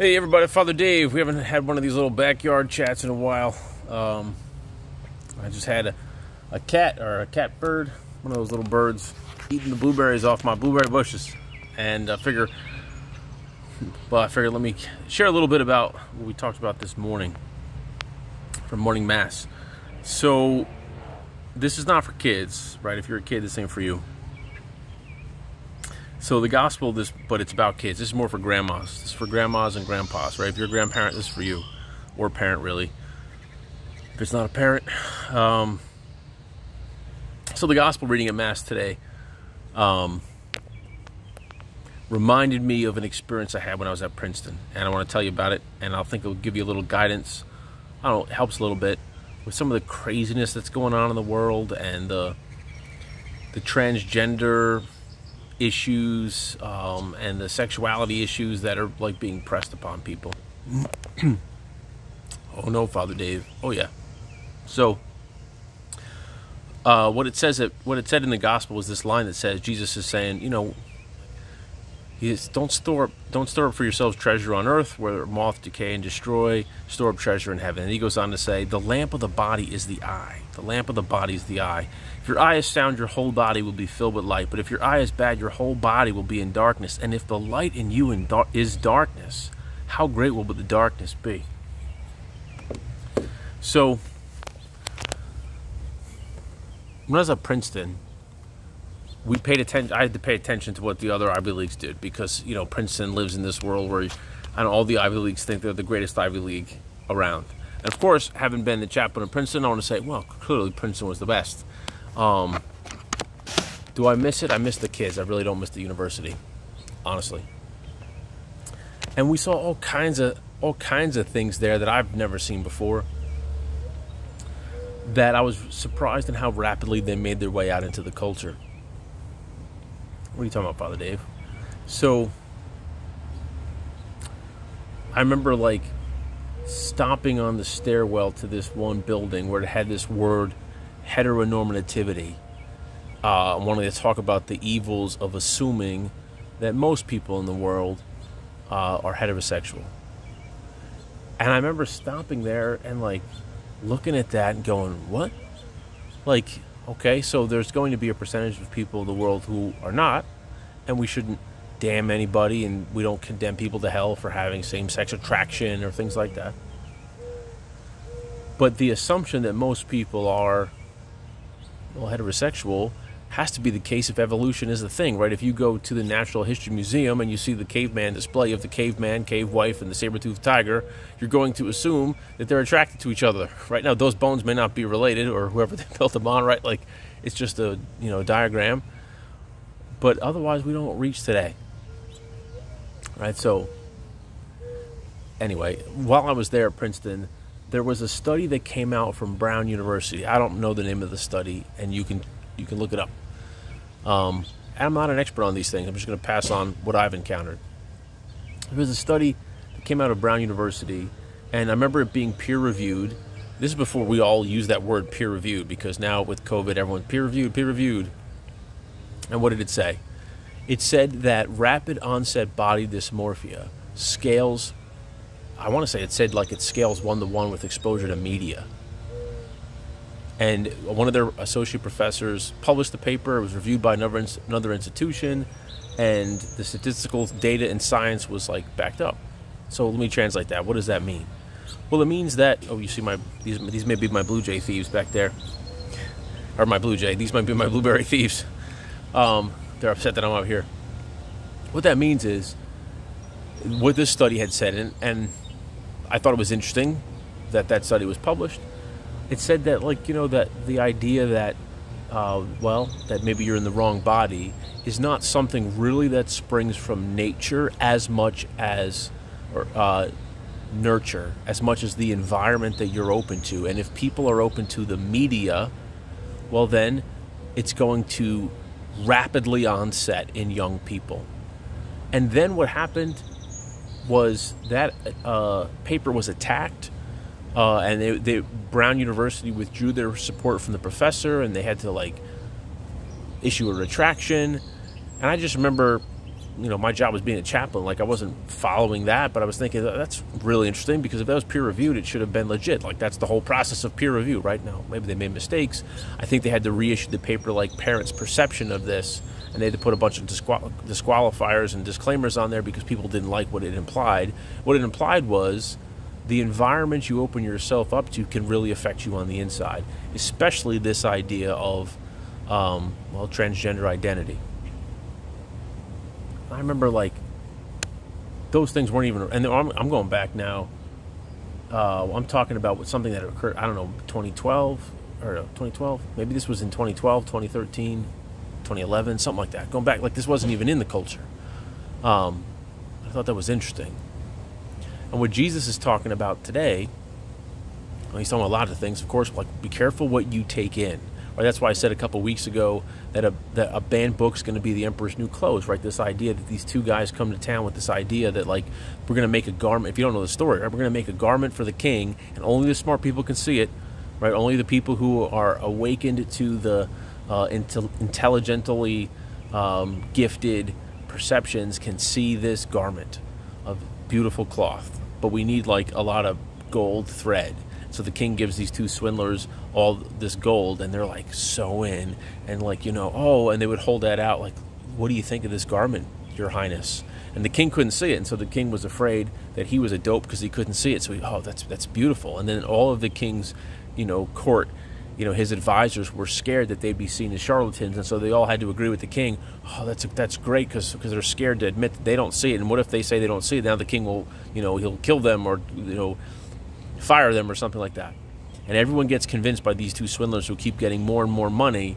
Hey everybody, Father Dave. We haven't had one of these little backyard chats in a while. I just had a cat or a cat bird, one of those little birds, eating the blueberries off my blueberry bushes. And I figured let me share a little bit about what we talked about this morning from morning mass. So this is not for kids, right? If you're a kid, this ain't for you. So the gospel, but it's about kids. This is more for grandmas. This is for grandmas and grandpas, right? If you're a grandparent, this is for you. Or a parent, really. If it's not a parent. So the gospel reading at Mass today reminded me of an experience I had when I was at Princeton. And I want to tell you about it. And I think it will give you a little guidance. I don't know, it helps a little bit with some of the craziness that's going on in the world and the transgender issues and the sexuality issues that are like being pressed upon people. Oh no, Father Dave. Oh yeah. So what it said in the gospel was this line that says Jesus is saying, don't store up for yourselves treasure on earth where moth decay and destroy, store up treasure in heaven. And he goes on to say, the lamp of the body is the eye. The lamp of the body is the eye. If your eye is sound, your whole body will be filled with light. But if your eye is bad, your whole body will be in darkness. And if the light in you is darkness, how great will the darkness be? So, when I was at Princeton, we paid attention. I had to pay attention to what the other Ivy Leagues did because, Princeton lives in this world where all the Ivy Leagues think they're the greatest Ivy League around. And of course, having been the chaplain of Princeton, I want to say, well, clearly Princeton was the best. Do I miss it? I miss the kids. I really don't miss the university, honestly. And we saw all kinds of things there that I've never seen before. That I was surprised in how rapidly they made their way out into the culture. What are you talking about, Father Dave? So, I remember stopping on the stairwell to this one building where it had this word, heteronormativity. I wanted to talk about the evils of assuming that most people in the world are heterosexual. And I remember stopping there and looking at that and going, what? Okay, so there's going to be a percentage of people in the world who are not, and we shouldn't damn anybody, and we don't condemn people to hell for having same-sex attraction or things like that. But the assumption that most people are heterosexual has to be the case if evolution is the thing, right? If you go to the Natural History Museum and you see the caveman display of the caveman, cave wife, and the saber-toothed tiger, you're going to assume that they're attracted to each other. Right now, those bones may not be related, or whoever they built them on, right? It's just a diagram. But otherwise, we don't reach today. Right? So, anyway, while I was there at Princeton, there was a study that came out from Brown University. I don't know the name of the study, and you can look it up. And I'm not an expert on these things. I'm just going to pass on what I've encountered. There was a study that came out of Brown University, and I remember it being peer-reviewed. This is before we all use that word peer-reviewed, because now with COVID, everyone's peer-reviewed. And what did it say? It said that rapid onset body dysmorphia scales, I want to say it said it scales 1-to-1 with exposure to media. And one of their associate professors published the paper. It was reviewed by another institution, and the statistical data and science was backed up. So let me translate that. What does that mean? Well, it means that you see these may be my blue jay thieves back there, or my blue jay. These might be my blueberry thieves. They're upset that I'm out here. What that means is what this study had said, and I thought it was interesting that study was published. It said that, that the idea that, that maybe you're in the wrong body is not something really that springs from nature as much as nurture, as much as the environment that you're open to. And if people are open to the media, well, then it's going to rapidly onset in young people. And then what happened was that paper was attacked. And Brown University withdrew their support from the professor, and they had to issue a retraction. And I just remember my job was being a chaplain. Like, I wasn't following that, but I was thinking that's really interesting, because if that was peer reviewed, it should have been legit. Like, that's the whole process of peer review. Right now, maybe they made mistakes. I think they had to reissue the paper like parents' perception of this, and they had to put a bunch of disqualifiers and disclaimers on there because people didn't like what it implied. What it implied was the environment you open yourself up to can really affect you on the inside, especially this idea of transgender identity. I remember, like, those things weren't even, and I'm going back now. I'm talking about something that occurred, I don't know, 2012, or 2012, maybe this was in 2012, 2013, 2011, something like that. Going back, like, this wasn't even in the culture. I thought that was interesting. And what Jesus is talking about today, well, he's talking about a lot of things, of course, like, be careful what you take in. Right? That's why I said a couple weeks ago that a banned book's going to be the Emperor's New Clothes, right? This idea that these two guys come to town with this idea that, like, we're going to make a garment. If you don't know the story, right? We're going to make a garment for the king, and only the smart people can see it, right? Only the people who are awakened to the intelligently gifted perceptions can see this garment of beautiful cloth. But we need, like, a lot of gold thread. So the king gives these two swindlers all this gold, and they're like so in, and like, and they would hold that out like, what do you think of this garment, your highness? And the king couldn't see it, and so the king was afraid that he was a dope because he couldn't see it. So that's beautiful. And then all of the king's court, his advisors were scared that they'd be seen as charlatans, and so they all had to agree with the king. Oh, that's great, because they're scared to admit that they don't see it. And what if they say they don't see it? Now the king will, he'll kill them, or fire them, or something like that. And everyone gets convinced by these two swindlers who keep getting more and more money,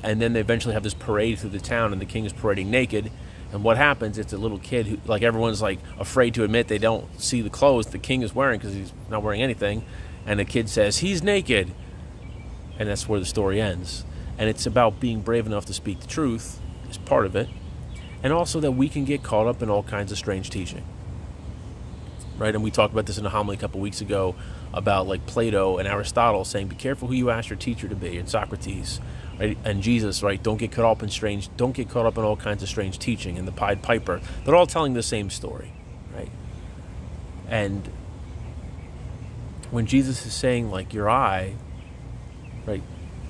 and then they eventually have this parade through the town, and the king is parading naked. And what happens? It's a little kid who, like, everyone's like afraid to admit they don't see the clothes the king is wearing because he's not wearing anything, and the kid says he's naked, and that's where the story ends. And it's about being brave enough to speak the truth is part of it, and also that we can get caught up in all kinds of strange teaching. Right, and we talked about this in a homily a couple weeks ago about, like, Plato and Aristotle saying, be careful who you ask your teacher to be, and Socrates, right, and Jesus, right, don't get caught up in all kinds of strange teaching, and the Pied Piper. They're all telling the same story, right? And when Jesus is saying, like, your eye, right,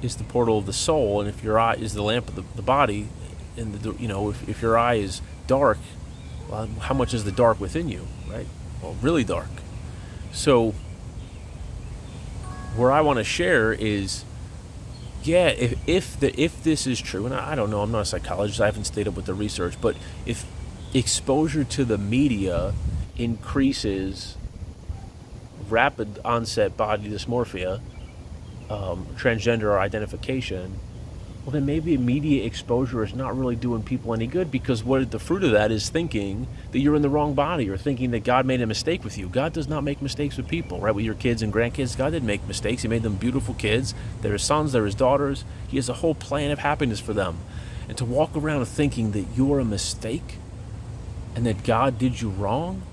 is the portal of the soul, and if your eye is the lamp of the body, and if your eye is dark, well, how much is the dark within you, right? Well, really dark. So where I want to share is, if this is true, and I don't know, I'm not a psychologist, I haven't stayed up with the research, but if exposure to the media increases rapid onset body dysmorphia, transgender identification, well, then maybe immediate exposure is not really doing people any good, because what the fruit of that is thinking that you're in the wrong body, or thinking that God made a mistake with you. God does not make mistakes with people, right? With your kids and grandkids, God didn't make mistakes. He made them beautiful kids. They're his sons, they're his daughters. He has a whole plan of happiness for them. And to walk around thinking that you're a mistake and that God did you wrong,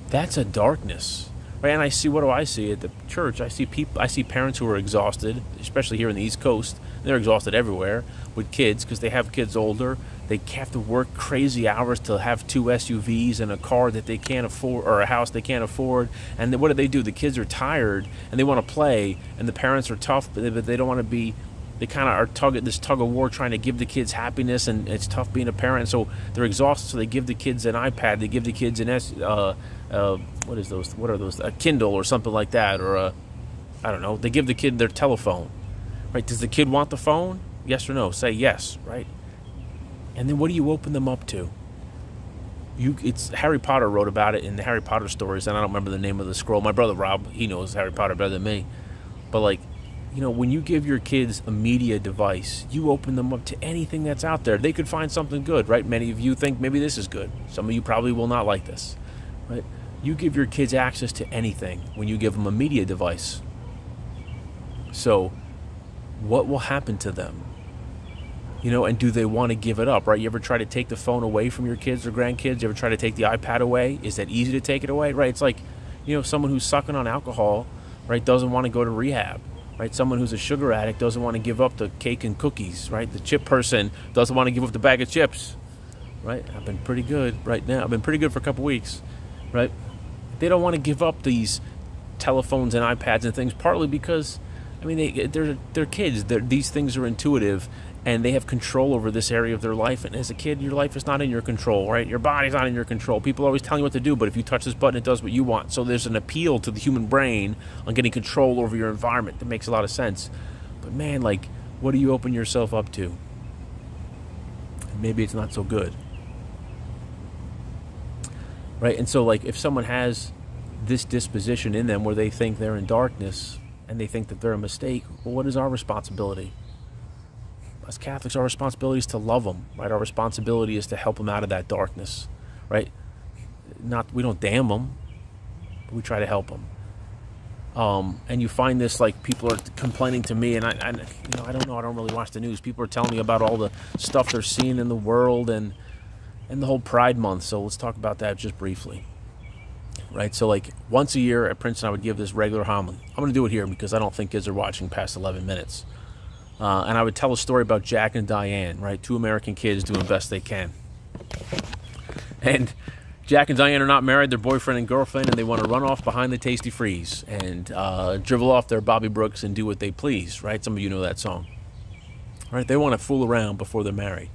that's a darkness. Right? And I see, what do I see at the church? I see parents who are exhausted, especially here in the East Coast. They're exhausted everywhere with kids because they have kids older. They have to work crazy hours to have 2 SUVs and a car that they can't afford, or a house they can't afford. And then what do? The kids are tired and they want to play, and the parents are tough, but they don't want to be. They kind of are this tug of war trying to give the kids happiness, and it's tough being a parent. So they're exhausted. So they give the kids an iPad. They give the kids an what is those? What are those? A Kindle or something like that, or I don't know. They give the kid their telephone. Right? Does the kid want the phone? Yes or no? Say yes, right? And then what do you open them up to? It's Harry Potter wrote about it in the Harry Potter stories, and I don't remember the name of the scroll. My brother Rob, he knows Harry Potter better than me. But, like, when you give your kids a media device, you open them up to anything that's out there. They could find something good, right? Many of you think maybe this is good. Some of you probably will not like this, right? You give your kids access to anything when you give them a media device. So what will happen to them? And do they want to give it up, right? You ever try to take the phone away from your kids or grandkids? You ever try to take the iPad away? Is that easy to take it away, right? It's like, someone who's sucking on alcohol, right, doesn't want to go to rehab, right? Someone who's a sugar addict doesn't want to give up the cake and cookies, right? The chip person doesn't want to give up the bag of chips, right? I've been pretty good right now. I've been pretty good for a couple weeks, right? They don't want to give up these telephones and iPads and things, partly because, I mean, they're kids. These things are intuitive, and they have control over this area of their life. And as a kid, your life is not in your control, right? Your body's not in your control. People are always telling you what to do, but if you touch this button, it does what you want. So there's an appeal to the human brain on getting control over your environment. That makes a lot of sense. But man, like, what do you open yourself up to? And maybe it's not so good, right? And so, like, if someone has this disposition in them where they think they're in darkness and they think that they're a mistake, well, what is our responsibility? As Catholics, our responsibility is to love them, right? Our responsibility is to help them out of that darkness, right? We don't damn them, but we try to help them. And you find this, like, people are complaining to me, and I don't know, I don't really watch the news. People are telling me about all the stuff they're seeing in the world and the whole Pride Month. So let's talk about that just briefly. Right, so like once a year at Princeton, I would give this regular homily. I'm going to do it here because I don't think kids are watching past 11 minutes. And I would tell a story about Jack and Diane, right? Two American kids doing the best they can. And Jack and Diane are not married. They're boyfriend and girlfriend, and they want to run off behind the Tasty Freeze and dribble off their Bobby Brooks and do what they please, right? Some of you know that song. Right? They want to fool around before they're married.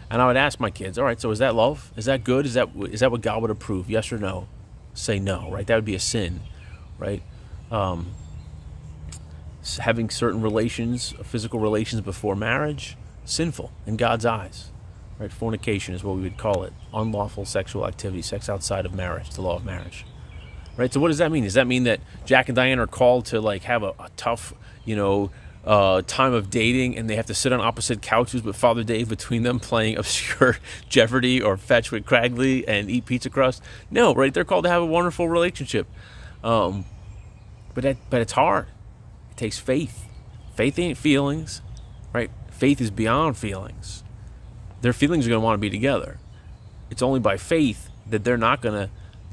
And I would ask my kids, all right, so is that love? Is that good? Is that what God would approve? Yes or no? Say no, right? That would be a sin, right? Having certain relations, physical relations before marriage, sinful in God's eyes, right? Fornication is what we would call it. Unlawful sexual activity, sex outside of marriage, the law of marriage, right? So what does that mean? Does that mean that Jack and Diane are called to, like, have a tough, time of dating, and they have to sit on opposite couches with Father Dave between them playing obscure Jeopardy or Fetch with Cragley and eat pizza crust? No, right? They're called to have a wonderful relationship. But it's hard. It takes faith. Faith ain't feelings, right? Faith is beyond feelings. Their feelings are going to want to be together. It's only by faith that they're not going to,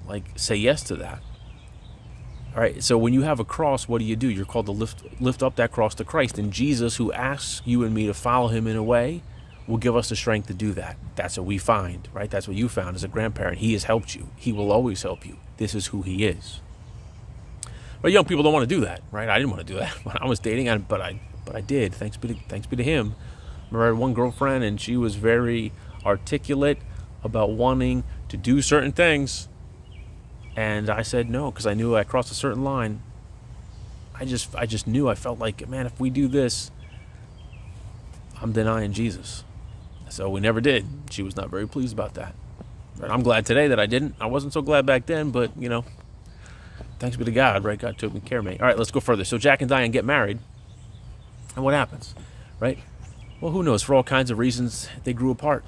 like, say yes to that. All right, so when you have a cross, what do? You're called to lift up that cross to Christ. And Jesus, who asks you and me to follow him in a way, will give us the strength to do that. That's what we find, right? That's what you found as a grandparent. He has helped you. He will always help you. This is who he is. But young people don't want to do that, right? I didn't want to do that when I was dating, but I did. Thanks be to him. I remember I had one girlfriend, and she was very articulate about wanting to do certain things. And I said no, because I knew I crossed a certain line. I just knew. I felt like, man, if we do this, I'm denying Jesus. So we never did. She was not very pleased about that. But I'm glad today that I didn't. I wasn't so glad back then, but, thanks be to God, right? God took care of me. All right, let's go further. So Jack and Diane get married, and what happens, right? Well, who knows? For all kinds of reasons, they grew apart,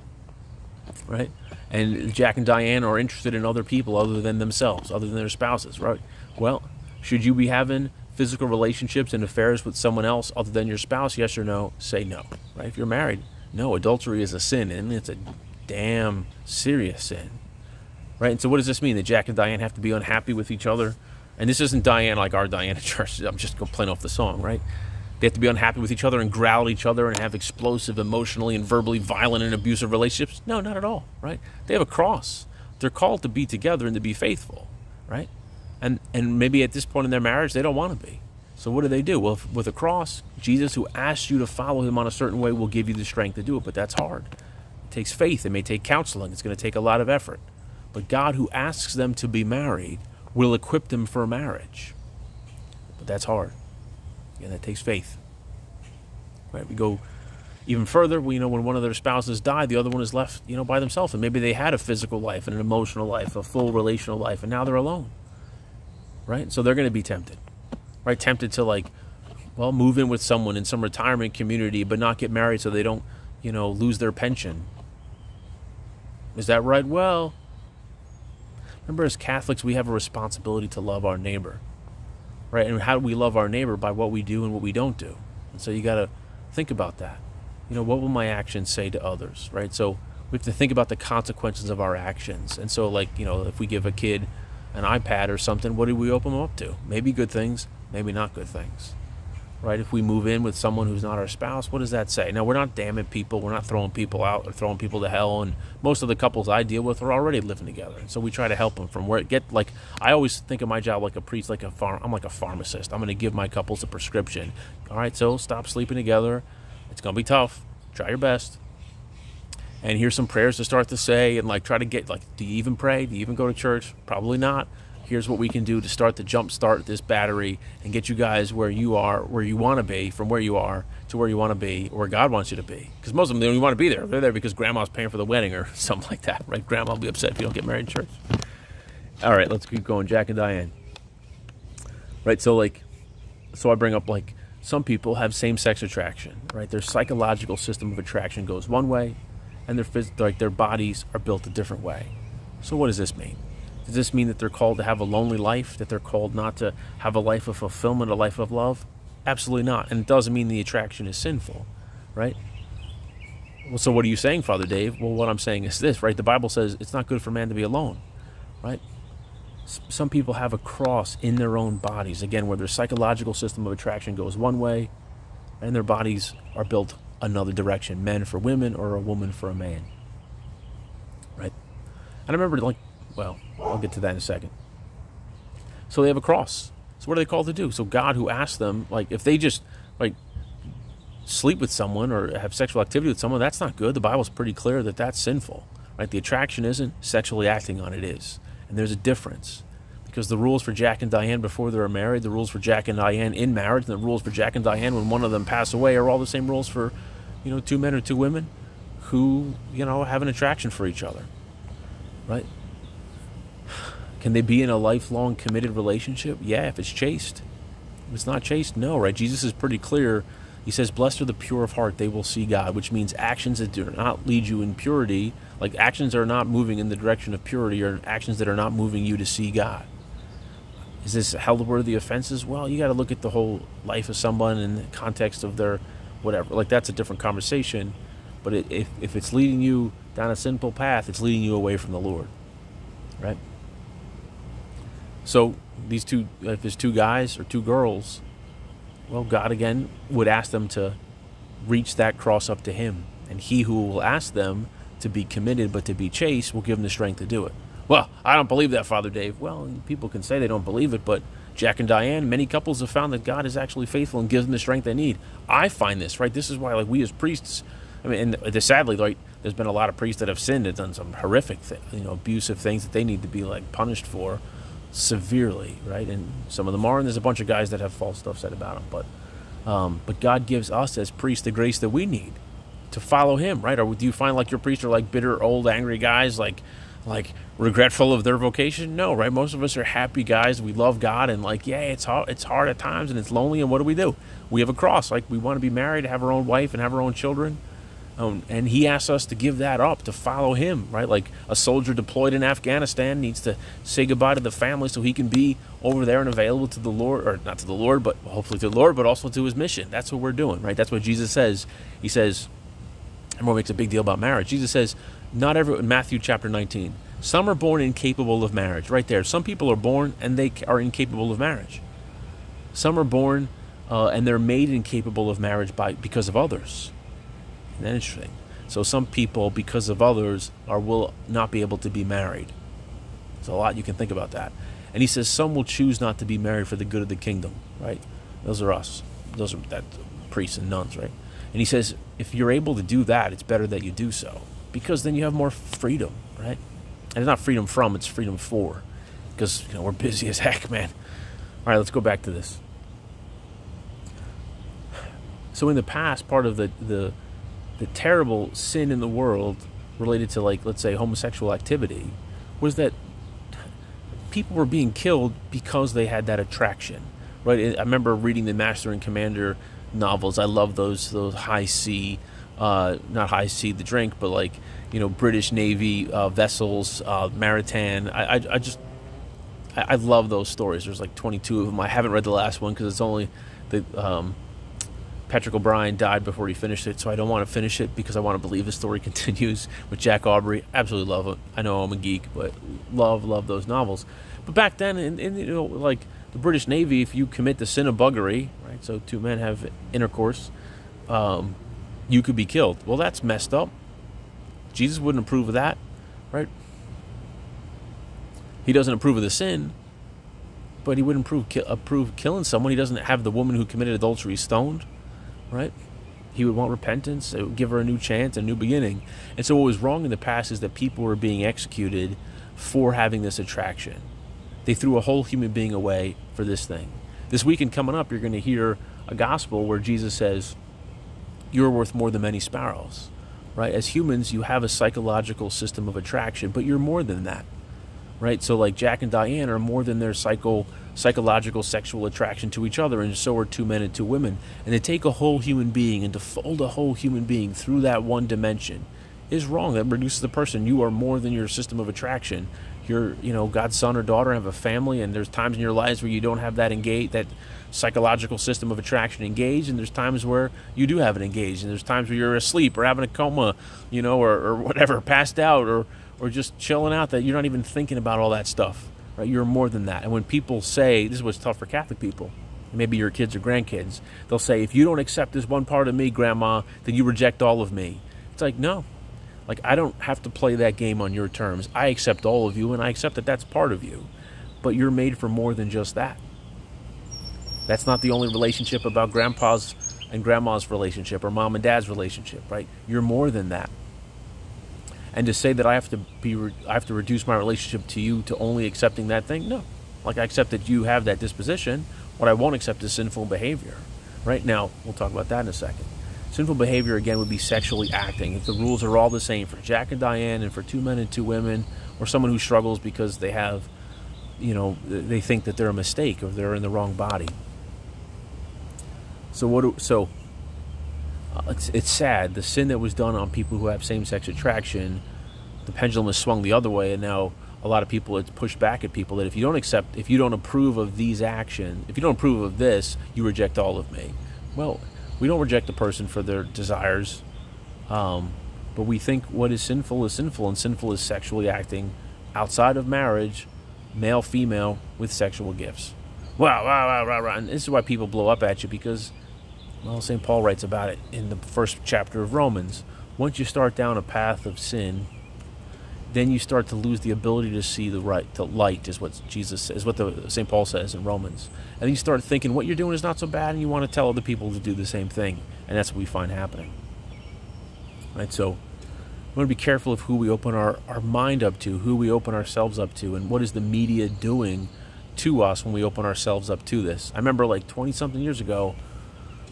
right? And Jack and Diane are interested in other people other than themselves, other than their spouses, right? Well, should you be having physical relationships and affairs with someone else other than your spouse? Yes or no? Say no, right? If you're married, no, adultery is a sin, and it's a damn serious sin, right? And so what does this mean? That Jack and Diane have to be unhappy with each other? And this isn't Diane like our Diane at church. I'm just playing off the song, right? They have to be unhappy with each other and growl at each other and have explosive, emotionally and verbally violent and abusive relationships? No, not at all, right? They have a cross. They're called to be together and to be faithful, right? And maybe at this point in their marriage, they don't want to be. So what do? Well, with a cross, Jesus, who asks you to follow him on a certain way, will give you the strength to do it, but that's hard. It takes faith. It may take counseling. It's going to take a lot of effort. But God, who asks them to be married, will equip them for marriage. But that's hard. And that takes faith. Right? We go even further. When one of their spouses died, the other one is left, by themselves. And maybe they had a physical life and an emotional life, a full relational life, and now they're alone. Right? So they're going to be tempted. Right? Tempted to, move in with someone in some retirement community, but not get married so they don't, lose their pension. Is that right? Well, remember, as Catholics, we have a responsibility to love our neighbor. Right? And how do we love our neighbor? By what we do and what we don't do. And so you got to think about that. What will my actions say to others? Right? So we have to think about the consequences of our actions. And so, if we give a kid an iPad or something, what do we open them up to? Maybe good things, maybe not good things. right? If we move in with someone who's not our spouse, what does that say? Now, we're not damning people. We're not throwing people out or throwing people to hell. And most of the couples I deal with are already living together. And so we try to help them from where it get, like, I always think of my job like a priest, like I'm like a pharmacist. I'm going to give my couples a prescription. All right, so stop sleeping together. It's going to be tough. Try your best. And here's some prayers to start to say, and like try to get, like, do you even pray? Do you even go to church? Probably not. Here's what we can do to start to jumpstart this battery and get you guys where you are, where you want to be, from where you are to where you want to be, where God wants you to be. Because most of them, they don't even want to be there. They're there because grandma's paying for the wedding or something like that, right? Grandma will be upset if you don't get married in church. All right, let's keep going. Jack and Diane. Right, so I bring up, like, some people have same-sex attraction, right? Their psychological system of attraction goes one way, and their bodies are built a different way. So what does this mean? Does this mean that they're called to have a lonely life, that they're called not to have a life of fulfillment, a life of love? Absolutely not. And it doesn't mean the attraction is sinful, right? Well, so what are you saying, Father Dave? Well, what I'm saying is this, right? The Bible says it's not good for man to be alone, right? Some people have a cross in their own bodies, again, where their psychological system of attraction goes one way and their bodies are built another direction, men for women or a woman for a man, right? And I remember, like, well, I'll get to that in a second. So they have a cross. So what are they called to do? So God, who asked them, like, if they just, like, sleep with someone or have sexual activity with someone, that's not good. The Bible's pretty clear that that's sinful, right? The attraction isn't, sexually acting on it is. And there's a difference. Because the rules for Jack and Diane before they were married, the rules for Jack and Diane in marriage, and the rules for Jack and Diane when one of them pass away are all the same rules for, two men or two women who, have an attraction for each other, right? Can they be in a lifelong committed relationship? Yeah, if it's chaste. If it's not chaste, no, right? Jesus is pretty clear. He says, blessed are the pure of heart, they will see God, which means actions that do not lead you in purity, like actions that are not moving in the direction of purity, or actions that are not moving you to see God. Is this hell-worthy offenses? Well, you got to look at the whole life of someone in the context of their whatever. Like, that's a different conversation. But if it's leading you down a sinful path, it's leading you away from the Lord, right? So these two, if there's two guys or two girls, well, God again would ask them to reach that cross up to Him, and He who will ask them to be committed but to be chaste will give them the strength to do it. Well, I don't believe that, Father Dave. Well, people can say they don't believe it, but Jack and Diane, many couples have found that God is actually faithful and gives them the strength they need. I find this, right? This is why, like, we as priests, I mean, and sadly, like, there's been a lot of priests that have sinned and done some horrific, abusive things that they need to be, like, punished for severely, right? And some of them are, and there's a bunch of guys that have false stuff said about them. But God gives us as priests the grace that we need to follow Him, right? Or do you find like your priests are like bitter, old, angry guys, like regretful of their vocation? No, right? Most of us are happy guys. We love God, and like, yeah, it's hard at times, and it's lonely. And what do? We have a cross. Like, we want to be married, have our own wife, and have our own children. And He asks us to give that up, to follow Him, right? Like a soldier deployed in Afghanistan needs to say goodbye to the family so he can be over there and available to the Lord, or not to the Lord, but hopefully to the Lord, but also to His mission. That's what we're doing, right? That's what Jesus says. He says, everyone makes a big deal about marriage. Jesus says, in Matthew chapter 19, some are born incapable of marriage, right there. Some people are born and they are incapable of marriage. Some are born and they're made incapable of marriage because of others. Isn't that interesting? So some people, because of others, will not be able to be married. There's a lot you can think about that. And He says some will choose not to be married for the good of the kingdom, right? Those are us. Those are that priests and nuns, right? And He says if you're able to do that, it's better that you do so, because then you have more freedom, right? And it's not freedom from, it's freedom for, because we're busy as heck, man. All right, let's go back to this. So in the past, part of the terrible sin in the world related to, like, let's say, homosexual activity was that people were being killed because they had that attraction, right? I remember reading the Master and Commander novels. I love those high sea, not high sea the drink, but like, British Navy vessels, Maritain. I love those stories. There's like 22 of them. I haven't read the last one because it's only Patrick O'Brien died before he finished it, so I don't want to finish it because I want to believe the story continues with Jack Aubrey. Absolutely love it. I know I'm a geek, but love those novels. But back then, in like the British Navy, if you commit the sin of buggery, right, right? So two men have intercourse, you could be killed. Well, that's messed up. Jesus wouldn't approve of that, right? He doesn't approve of the sin, but he wouldn't approve killing someone. He doesn't have the woman who committed adultery stoned, right? He would want repentance. It would give her a new chance, a new beginning. And so what was wrong in the past is that people were being executed for having this attraction. They threw a whole human being away for this thing. This weekend coming up, you're going to hear a gospel where Jesus says, you're worth more than many sparrows, right? As humans, you have a psychological system of attraction, but you're more than that, right? So like Jack and Diane are more than their psychological sexual attraction to each other, and so are two men and two women. And to take a whole human being and to fold a whole human being through that one dimension is wrong. That reduces the person. You are more than your system of attraction. You're, God's son or daughter, have a family, and there's times in your lives where you don't have that psychological system of attraction engaged, and there's times where you do have it engaged, and there's times where you're asleep or having a coma, or whatever, passed out, or just chilling out, that you're not even thinking about all that stuff, right? You're more than that. And when people say, this is what's tough for Catholic people, maybe your kids or grandkids, they'll say, if you don't accept this one part of me, Grandma, then you reject all of me. It's like, no. Like, I don't have to play that game on your terms. I accept all of you, and I accept that that's part of you. But you're made for more than just that. That's not the only relationship about grandpa's and grandma's relationship or mom and dad's relationship, right? You're more than that. And to say that I have to reduce my relationship to you to only accepting that thing, no. Like, I accept that you have that disposition. What I won't accept is sinful behavior. Right now, we'll talk about that in a second. Sinful behavior, again, would be sexually acting. If the rules are all the same for Jack and Diane and for two men and two women, or someone who struggles because they have, they think that they're a mistake or they're in the wrong body. So it's sad. The sin that was done on people who have same-sex attraction, the pendulum has swung the other way, and now a lot of people, it's pushed back at people that if you don't approve of these actions, if you don't approve of this, you reject all of me. Well, we don't reject a person for their desires, but we think what is sinful, and sinful is sexually acting outside of marriage, male, female, with sexual gifts. Wow. And this is why people blow up at you, because, well, St. Paul writes about it in the first chapter of Romans. Once you start down a path of sin, then you start to lose the ability to see the light, is what Jesus says, what St. Paul says in Romans. And then you start thinking what you're doing is not so bad, and you want to tell other people to do the same thing. And that's what we find happening. Right? So we want to be careful of who we open our mind up to, who we open ourselves up to, and what is the media doing to us when we open ourselves up to this. I remember like 20-something years ago,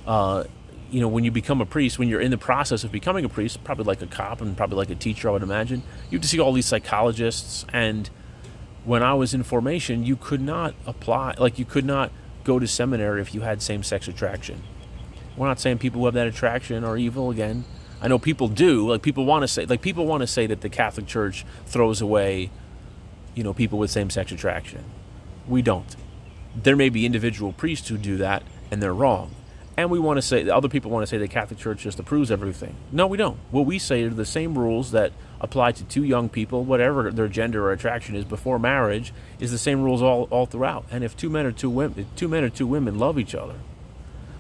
when you become a priest, when you're in the process of becoming a priest, probably like a cop and probably like a teacher, I would imagine, you have to see all these psychologists. And when I was in formation, you could not apply, you could not go to seminary if you had same-sex attraction. We're not saying people who have that attraction are evil. Again, I know people do. People want to say that the Catholic Church throws away, people with same-sex attraction. We don't. There may be individual priests who do that, and they're wrong. And other people want to say the Catholic Church just approves everything. No, we don't. What we say are the same rules that apply to two young people, whatever their gender or attraction is before marriage, is the same rules all throughout. And if two men or two women love each other,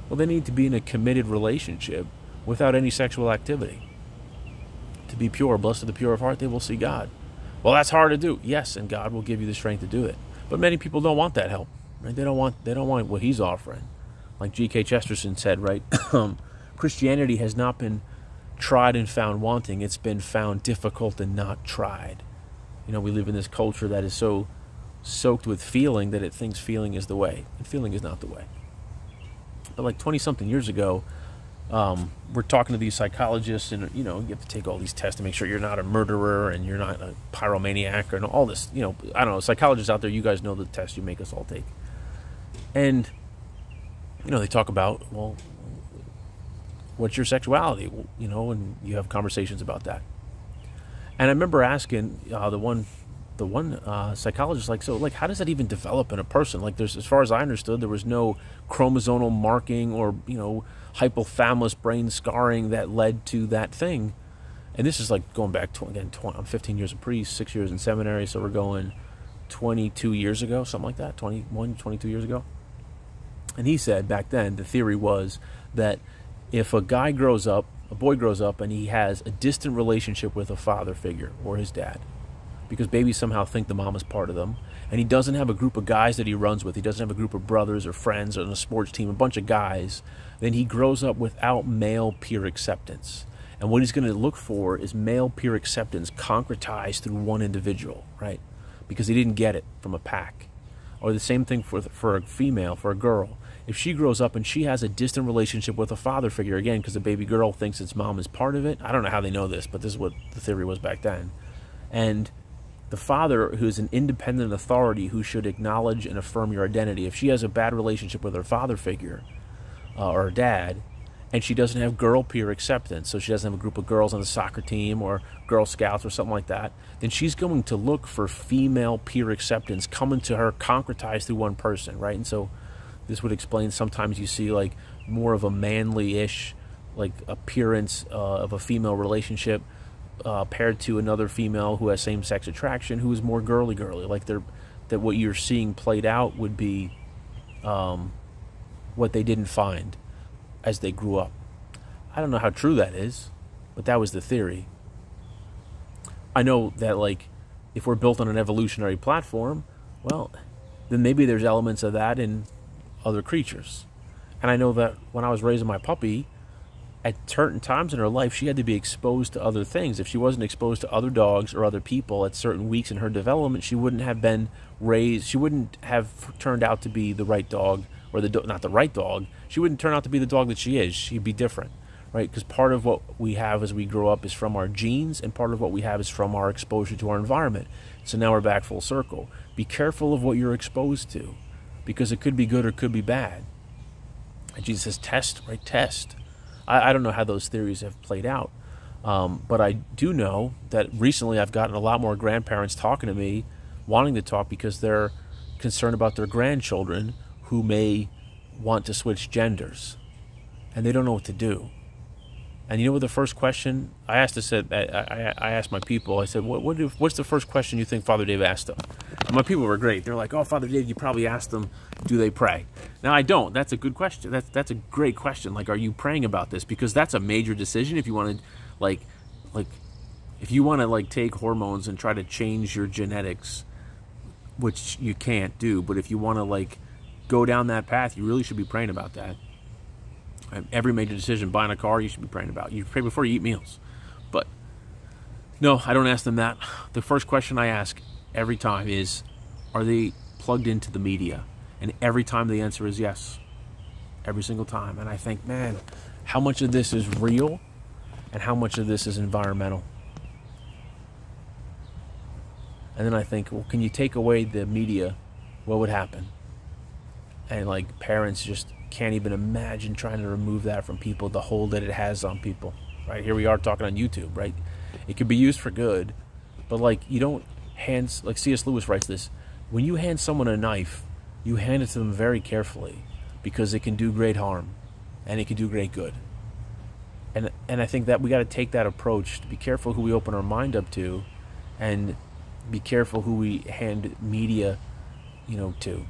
well, they need to be in a committed relationship without any sexual activity. To be pure, blessed are the pure of heart, they will see God. Well, that's hard to do. Yes, and God will give you the strength to do it. But many people don't want that help. Right? They don't want what He's offering. Like G.K. Chesterton said, right? Christianity has not been tried and found wanting. It's been found difficult and not tried. We live in this culture that is so soaked with feeling that it thinks feeling is the way. And feeling is not the way. But like 20-something years ago, we're talking to these psychologists, and, you have to take all these tests to make sure you're not a murderer and you're not a pyromaniac and all this. I don't know, psychologists out there, you guys know the test you make us all take. And they talk about, well, what's your sexuality? And you have conversations about that. And I remember asking the one psychologist, how does that even develop in a person? As far as I understood, there was no chromosomal marking or, hypothalamus brain scarring that led to that thing. And this is going back I'm 15 years a priest, 6 years in seminary, so we're going 22 years ago, something like that, 21, 22 years ago. And he said back then the theory was that if a boy grows up, and he has a distant relationship with a father figure or his dad, because babies somehow think the mom is part of them, and he doesn't have a group of guys that he runs with, he doesn't have a group of brothers or friends on a sports team, a bunch of guys, then he grows up without male peer acceptance. And what he's going to look for is male peer acceptance concretized through one individual, right? Because he didn't get it from a pack. Or the same thing for a female, for a girl. If she grows up and she has a distant relationship with a father figure, again, because the baby girl thinks its mom is part of it. I don't know how they know this, but this is what the theory was back then. And the father, who's an independent authority who should acknowledge and affirm your identity, if she has a bad relationship with her father figure or her dad, and she doesn't have girl peer acceptance, so she doesn't have a group of girls on the soccer team or Girl Scouts or something like that, then she's going to look for female peer acceptance coming to her concretized through one person, right? And so this would explain sometimes you see like more of a manly-ish like appearance of a female relationship paired to another female who has same-sex attraction who is more girly. Like that what you're seeing played out would be what they didn't find as they grew up. I don't know how true that is, but that was the theory. I know that like if we're built on an evolutionary platform, well, then maybe there's elements of that in other creatures. And I know that when I was raising my puppy, at certain times in her life, she had to be exposed to other things. If she wasn't exposed to other dogs or other people at certain weeks in her development, she wouldn't have been raised, she wouldn't have turned out to be the right dog, or not the right dog. She wouldn't turn out to be the dog that she is. She'd be different, right? Because part of what we have as we grow up is from our genes, and part of what we have is from our exposure to our environment. So now we're back full circle. Be careful of what you're exposed to, because it could be good or it could be bad. And Jesus says, test, right? Test. I don't know how those theories have played out, but I do know that recently I've gotten a lot more grandparents talking to me, wanting to talk because they're concerned about their grandchildren who may want to switch genders, and they don't know what to do. And you know what the first question I asked? I asked my people. I said, "What's the first question you think Father Dave asked them?" And my people were great. They're like, "Oh, Father Dave, you probably asked them, do they pray?" Now I don't. That's a good question. That's a great question. Like, are you praying about this? Because that's a major decision. If you want to, like, if you want to like take hormones and try to change your genetics, which you can't do, but if you want to like go down that path, you really should be praying about that. Every major decision, buying a car, you should be praying about. You pray before you eat meals. But no, I don't ask them that. The first question I ask every time is, are they plugged into the media? And every time the answer is yes. Every single time. And I think, man, how much of this is real and how much of this is environmental? And then I think, well, can you take away the media? What would happen? And like parents just can't even imagine trying to remove that from people, the hold that it has on people, right? Here we are talking on YouTube, right? It could be used for good, but like you don't hand, like C.S. Lewis writes this, when you hand someone a knife, you hand it to them very carefully because it can do great harm and it can do great good. And I think that we got to take that approach to be careful who we open our mind up to, and be careful who we hand media, to.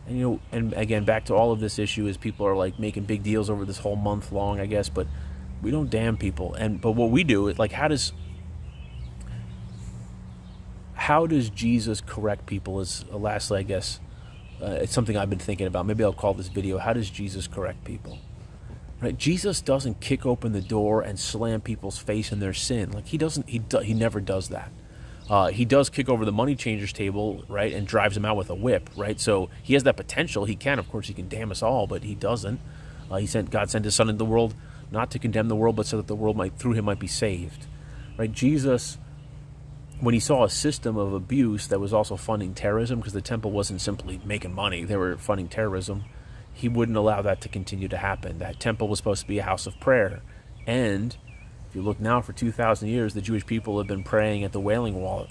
And and again, back to all of this issue is people are like making big deals over this whole month long, I guess, but we don't damn people. But what we do is like, how does Jesus correct people? Is lastly, I guess, it's something I've been thinking about. Maybe I'll call this video, how does Jesus correct people? Right? Jesus doesn't kick open the door and slam people's face in their sin. Like he never does that. He does kick over the money changers table, right, and drives them out with a whip, right? So he has that potential. He can, of course, he can damn us all, but he doesn't. God sent his son into the world not to condemn the world, but so that the world through him might be saved, right? Jesus, when he saw a system of abuse that was also funding terrorism, because the temple wasn't simply making money, they were funding terrorism, he wouldn't allow that to continue to happen. That temple was supposed to be a house of prayer, and if you look now, for 2,000 years, the Jewish people have been praying at the Wailing Wall.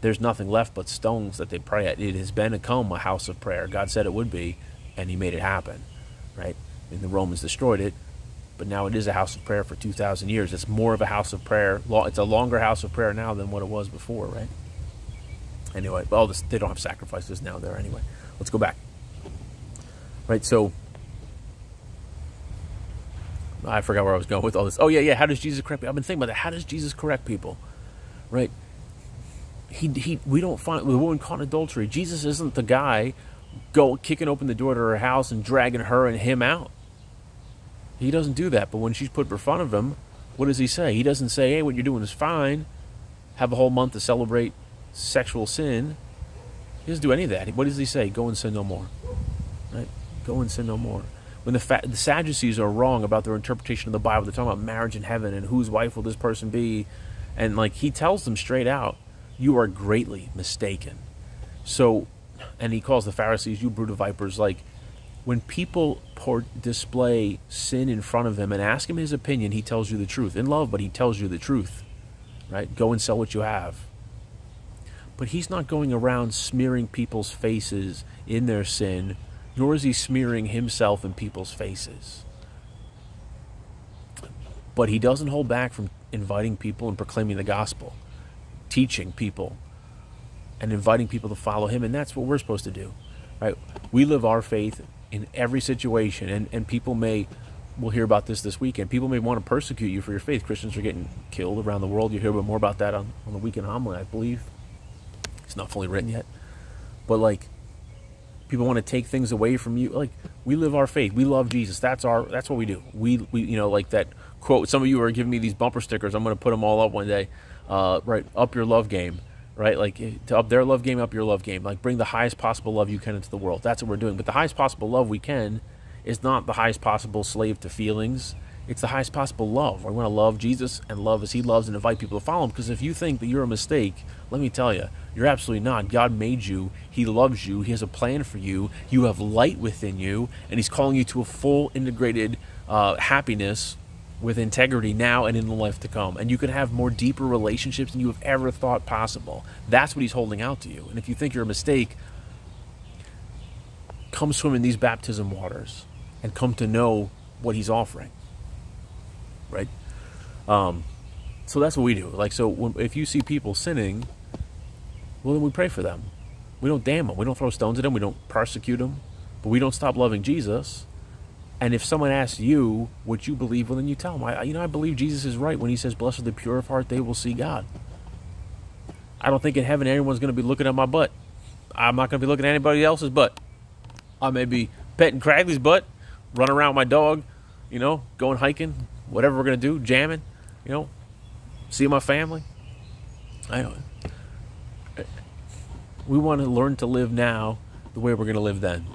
There's nothing left but stones that they pray at. It has become a house of prayer. God said it would be, and he made it happen, right? And the Romans destroyed it, but now it is a house of prayer for 2,000 years. It's more of a house of prayer. It's a longer house of prayer now than what it was before, right? Anyway, well, they don't have sacrifices now there anyway. Let's go back. right? So I forgot where I was going with all this. Oh yeah. How does Jesus correct people? I've been thinking about that. How does Jesus correct people? Right? We don't find the woman caught in adultery. Jesus isn't the guy kicking open the door to her house and dragging her and him out. He doesn't do that. But when she's put in front of him, what does he say? He doesn't say, hey, what you're doing is fine. Have a whole month to celebrate sexual sin. He doesn't do any of that. What does he say? Go and sin no more. Right? Go and sin no more. When the Sadducees are wrong about their interpretation of the Bible, they're talking about marriage in heaven and whose wife will this person be. And like he tells them straight out, you are greatly mistaken. So, and he calls the Pharisees, you brood of vipers. Like when people display sin in front of him and ask him his opinion, he tells you the truth. In love, but he tells you the truth. Right? Go and sell what you have. But he's not going around smearing people's faces in their sin, nor is he smearing himself in people's faces. But he doesn't hold back from inviting people and proclaiming the gospel, teaching people, and inviting people to follow him. And that's what we're supposed to do. Right? We live our faith in every situation, and people we'll hear about this weekend. People may want to persecute you for your faith. Christians are getting killed around the world. You hear more about that on the weekend homily, I believe. It's not fully written yet. But like, people want to take things away from you. Like, we live our faith. We love Jesus. That's what we do. We like that quote. Some of you are giving me these bumper stickers. I'm going to put them all up one day. Right, up your love game. Right, like to up their love game, up your love game. Like bring the highest possible love you can into the world. That's what we're doing. But the highest possible love we can is not the highest possible slave to feelings. It's the highest possible love. We want to love Jesus and love as he loves and invite people to follow him. Because if you think that you're a mistake, let me tell you, you're absolutely not. God made you. He loves you. He has a plan for you. You have light within you. And he's calling you to a full integrated happiness with integrity now and in the life to come. And you can have more deeper relationships than you have ever thought possible. That's what he's holding out to you. And if you think you're a mistake, come swim in these baptism waters and come to know what he's offering. Right? So that's what we do. Like, so if you see people sinning, well, then we pray for them. We don't damn them. We don't throw stones at them. We don't persecute them. But we don't stop loving Jesus. And if someone asks you what you believe, well, then you tell them, I believe Jesus is right when he says, blessed are the pure of heart, they will see God. I don't think in heaven everyone's going to be looking at my butt. I'm not going to be looking at anybody else's butt. I may be petting Cragley's butt, running around with my dog, going hiking, whatever we're going to do, jamming, seeing my family. I know. We want to learn to live now the way we're going to live then.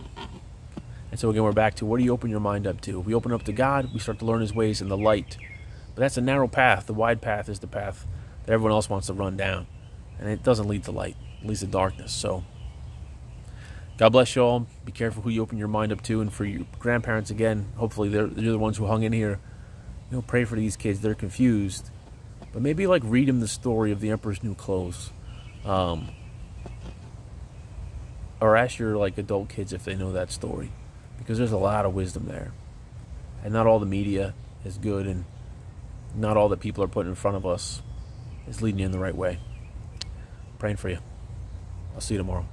And so again, we're back to, what do you open your mind up to? If we open up to God, we start to learn his ways in the light. But that's a narrow path. The wide path is the path that everyone else wants to run down. And it doesn't lead to light. It leads to darkness. So God bless you all. Be careful who you open your mind up to. And for your grandparents, again, hopefully you're the ones who hung in here. Pray for these kids. They're confused. But maybe read them the story of the Emperor's New Clothes. Or ask your adult kids if they know that story. Because there's a lot of wisdom there. And not all the media is good, and not all that people are putting in front of us is leading you in the right way. Praying for you. I'll see you tomorrow.